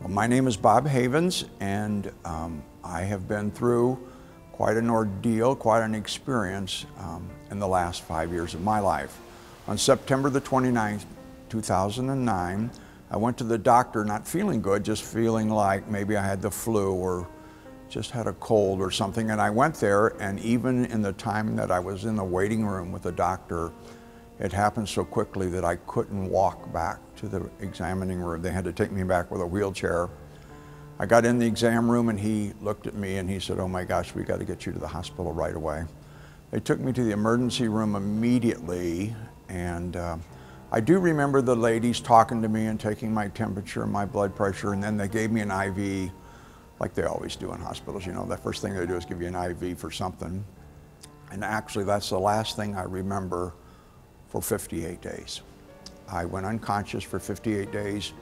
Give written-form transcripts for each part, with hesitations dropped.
Well, my name is Bob Havens, and I have been through quite an ordeal, quite an experience in the last 5 years of my life. On September the 29th, 2009, I went to the doctor not feeling good, just feeling like maybe I had the flu or just had a cold or something. And I went there, and even in the time that I was in the waiting room with the doctor, it happened so quickly that I couldn't walk back to the examining room. They had to take me back with a wheelchair. I got in the exam room and he looked at me and he said, "Oh my gosh, we got to get you to the hospital right away." They took me to the emergency room immediately, and I do remember the ladies talking to me and taking my temperature and my blood pressure, and then they gave me an IV like they always do in hospitals. You know, the first thing they do is give you an IV for something. And actually that's the last thing I remember for 58 days. I went unconscious for 58 days.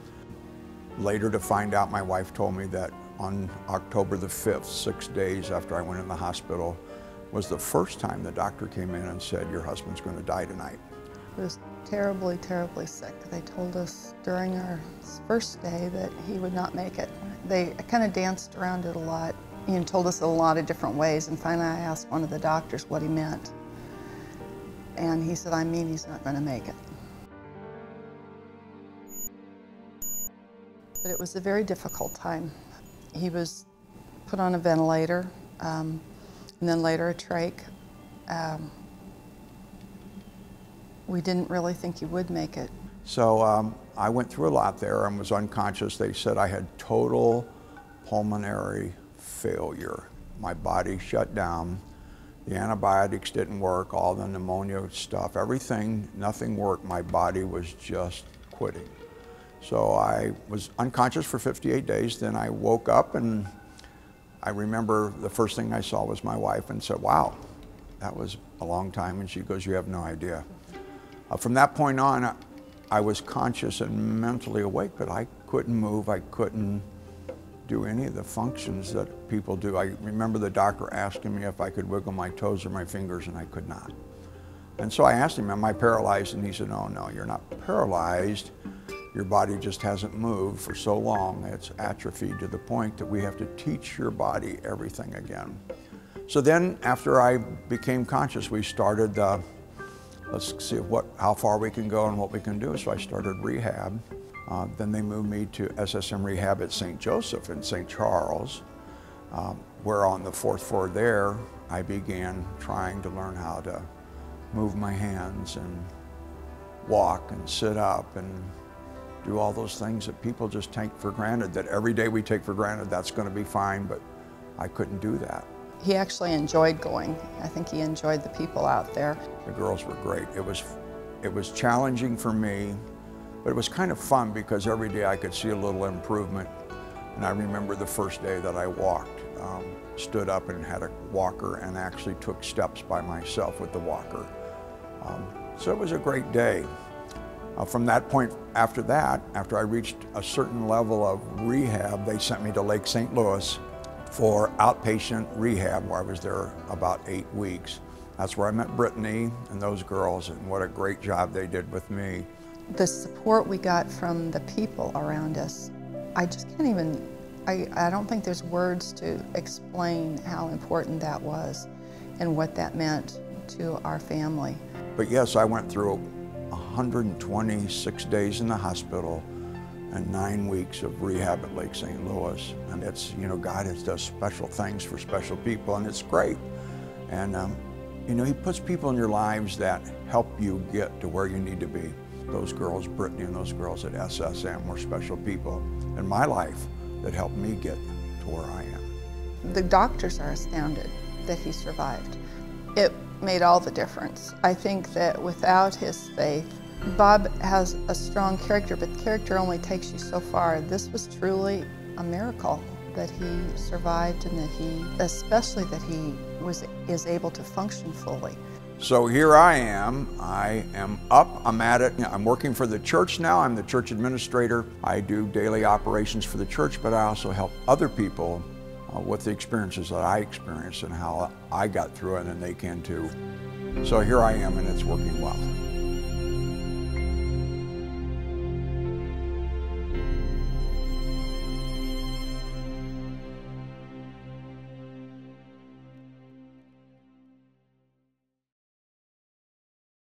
Later to find out, my wife told me that on October the 5th, 6 days after I went in the hospital, was the first time the doctor came in and said, "Your husband's going to die tonight." He was terribly, terribly sick. They told us during our first day that he would not make it. They kind of danced around it a lot and told us a lot of different ways, and finally I asked one of the doctors what he meant. And he said, "I mean he's not going to make it." But it was a very difficult time. He was put on a ventilator, and then later a trach. We didn't really think he would make it. So I went through a lot there and was unconscious. They said I had total pulmonary failure. My body shut down. The antibiotics didn't work, all the pneumonia stuff, everything, nothing worked. My body was just quitting. So I was unconscious for 58 days. Then I woke up, and I remember the first thing I saw was my wife and said, "Wow, that was a long time." And she goes, "You have no idea." From that point on, I was conscious and mentally awake, but I couldn't move. I couldn't do any of the functions that people do. I remember the doctor asking me if I could wiggle my toes or my fingers, and I could not. And so I asked him, "Am I paralyzed?" And he said, "Oh, no, you're not paralyzed. Your body just hasn't moved for so long. It's atrophied to the point that we have to teach your body everything again." So then after I became conscious, we started, let's see how far we can go and what we can do. So I started rehab. Then they moved me to SSM Rehab at St. Joseph in St. Charles, where on the 4th floor there, I began trying to learn how to move my hands and walk and sit up and do all those things that people just take for granted, that every day we take for granted that's going to be fine, but I couldn't do that. He actually enjoyed going. I think he enjoyed the people out there. The girls were great. It was challenging for me, but it was kind of fun because every day I could see a little improvement. And I remember the first day that I walked, stood up and had a walker and actually took steps by myself with the walker. So it was a great day. From that point, after that, after I reached a certain level of rehab, they sent me to Lake St. Louis for outpatient rehab, where I was there about 8 weeks. That's where I met Brittany and those girls, and what a great job they did with me. The support we got from the people around us, I just can't even, I don't think there's words to explain how important that was and what that meant to our family. But yes, I went through 126 days in the hospital and 9 weeks of rehab at Lake St. Louis. And it's, you know, God does special things for special people, and it's great. And, you know, He puts people in your lives that help you get to where you need to be. Those girls, Brittany and those girls at SSM, were special people in my life that helped me get to where I am. The doctors are astounded that he survived. It made all the difference. I think that without his faith, Bob has a strong character, but character only takes you so far. This was truly a miracle that he survived, and that especially that he is able to function fully. So here I am up, I'm at it. I'm working for the church now. I'm the church administrator. I do daily operations for the church, but I also help other people with the experiences that I experienced and how I got through it, and they can too. So here I am, and it's working well.